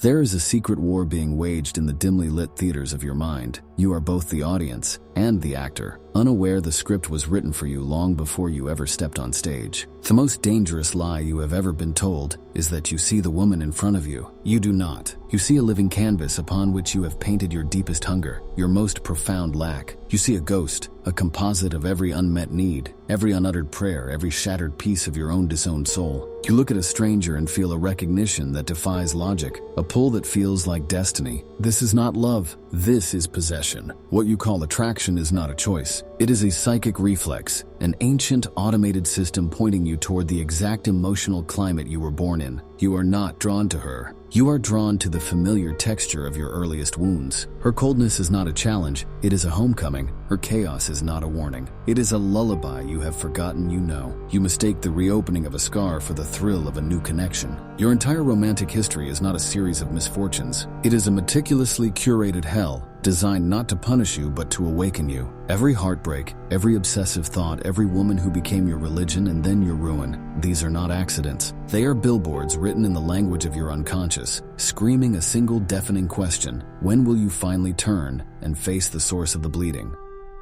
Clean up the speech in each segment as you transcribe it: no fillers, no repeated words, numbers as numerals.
There is a secret war being waged in the dimly lit theaters of your mind. You are both the audience and the actor, unaware the script was written for you long before you ever stepped on stage. The most dangerous lie you have ever been told is that you see the woman in front of you. You do not. You see a living canvas upon which you have painted your deepest hunger, your most profound lack. You see a ghost, a composite of every unmet need, every unuttered prayer, every shattered piece of your own disowned soul. You look at a stranger and feel a recognition that defies logic, a pull that feels like destiny. This is not love. This is possession. What you call attraction is not a choice. It is a psychic reflex, an ancient automated system pointing you toward the exact emotional climate you were born in. You are not drawn to her. You are drawn to the familiar texture of your earliest wounds. Her coldness is not a challenge, it is a homecoming. Her chaos is not a warning. It is a lullaby you have forgotten you know. You mistake the reopening of a scar for the thrill of a new connection. Your entire romantic history is not a series of misfortunes. It is a meticulously curated hell, designed not to punish you but to awaken you. Every heartbreak, every obsessive thought, every woman who became your religion and then your ruin, these are not accidents. They are billboards written in the language of your unconscious, screaming a single deafening question: when will you finally turn and face the source of the bleeding?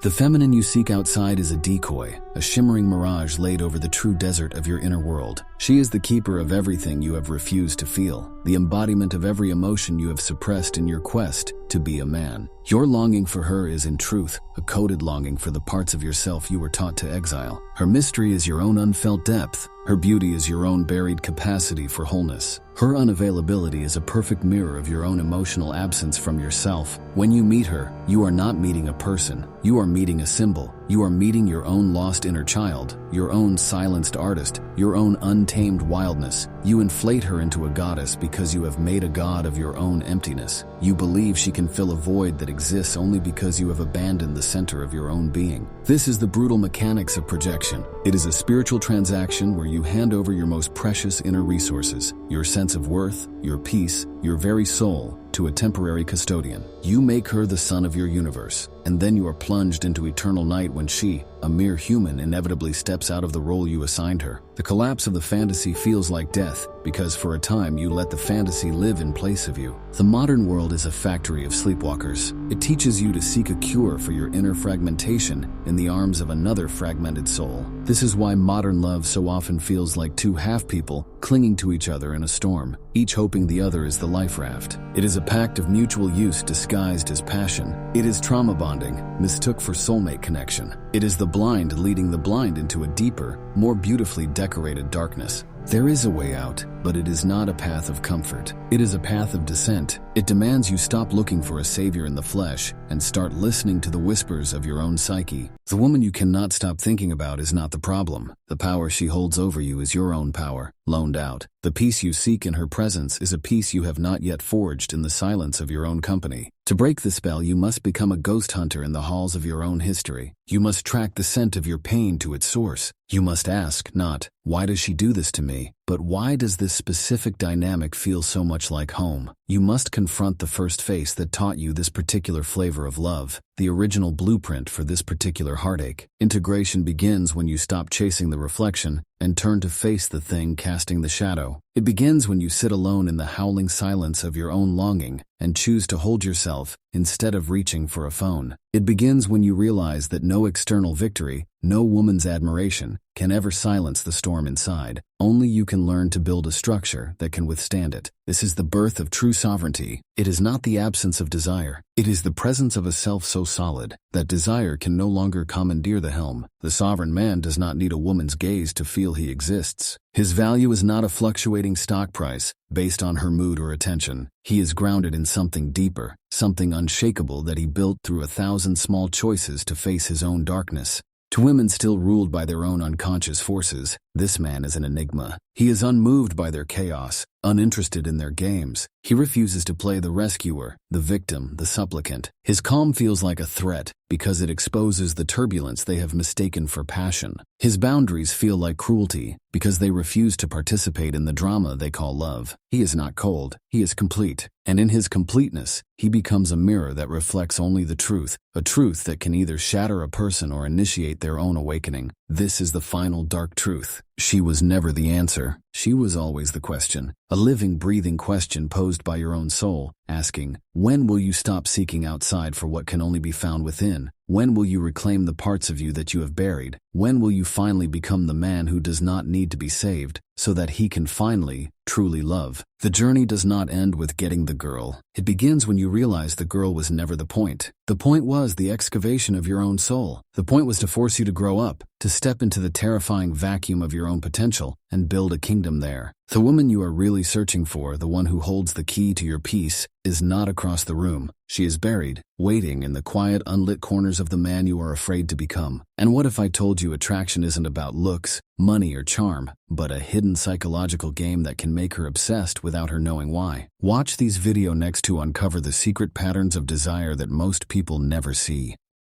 The feminine you seek outside is a decoy, a shimmering mirage laid over the true desert of your inner world. She is the keeper of everything you have refused to feel, the embodiment of every emotion you have suppressed in your quest to be a man. Your longing for her is in truth a coded longing for the parts of yourself you were taught to exile. Her mystery is your own unfelt depth. Her beauty is your own buried capacity for wholeness. Her unavailability is a perfect mirror of your own emotional absence from yourself. When you meet her, you are not meeting a person. You are meeting a symbol. You are meeting your own lost inner child, your own silenced artist, your own untamed wildness. You inflate her into a goddess because you have made a god of your own emptiness. You believe she can fill a void that exists only because you have abandoned the center of your own being. This is the brutal mechanics of projection. It is a spiritual transaction where you hand over your most precious inner resources, your sense of worth, your peace, your very soul, to a temporary custodian. You make her the sun of your universe, and then you are plunged into eternal night when she, a mere human, inevitably steps out of the role you assigned her. The collapse of the fantasy feels like death, because for a time you let the fantasy live in place of you. The modern world is a factory of sleepwalkers. It teaches you to seek a cure for your inner fragmentation in the arms of another fragmented soul. This is why modern love so often feels like two half-people clinging to each other in a storm, each hoping the other is the life raft. It is a pact of mutual use disguised as passion. It is trauma bonding, mistook for soulmate connection. It is the blind leading the blind into a deeper, more beautifully decorated darkness. There is a way out, but it is not a path of comfort. It is a path of descent. It demands you stop looking for a savior in the flesh and start listening to the whispers of your own psyche. The woman you cannot stop thinking about is not the problem. The power she holds over you is your own power, loaned out. The peace you seek in her presence is a peace you have not yet forged in the silence of your own company. To break the spell, you must become a ghost hunter in the halls of your own history. You must track the scent of your pain to its source. You must ask, not, why does she do this to me, but why does this specific dynamic feel so much like home? You must confront the first face that taught you this particular flavor of love, the original blueprint for this particular heartache. Integration begins when you stop chasing the reflection and turn to face the thing casting the shadow. It begins when you sit alone in the howling silence of your own longing and choose to hold yourself instead of reaching for a phone. It begins when you realize that no external victory, no woman's admiration, can ever silence the storm inside. Only you can learn to build a structure that can withstand it. This is the birth of true sovereignty. It is not the absence of desire. It is the presence of a self so solid that desire can no longer commandeer the helm. The sovereign man does not need a woman's gaze to feel he exists. His value is not a fluctuating stock price based on her mood or attention. He is grounded in something deeper, something unshakable that he built through 1,000 small choices to face his own darkness. To women still ruled by their own unconscious forces, this man is an enigma. He is unmoved by their chaos, uninterested in their games. He refuses to play the rescuer, the victim, the supplicant. His calm feels like a threat because it exposes the turbulence they have mistaken for passion. His boundaries feel like cruelty because they refuse to participate in the drama they call love. He is not cold, he is complete. And in his completeness, he becomes a mirror that reflects only the truth, a truth that can either shatter a person or initiate their own awakening. This is the final dark truth. She was never the answer. She was always the question. A living, breathing question posed by your own soul, asking, when will you stop seeking outside for what can only be found within? When will you reclaim the parts of you that you have buried? When will you finally become the man who does not need to be saved, so that he can finally, truly love? The journey does not end with getting the girl. It begins when you realize the girl was never the point. The point was the excavation of your own soul. The point was to force you to grow up, to step into the terrifying vacuum of your own potential, and build a kingdom there. The woman you are really searching for, the one who holds the key to your peace, is not across the room. She is buried, waiting in the quiet, unlit corners of the man you are afraid to become. And what if I told you attraction isn't about looks, money, or charm, but a hidden psychological game that can make her obsessed without her knowing why? Watch these videos next to uncover the secret patterns of desire that most people never see.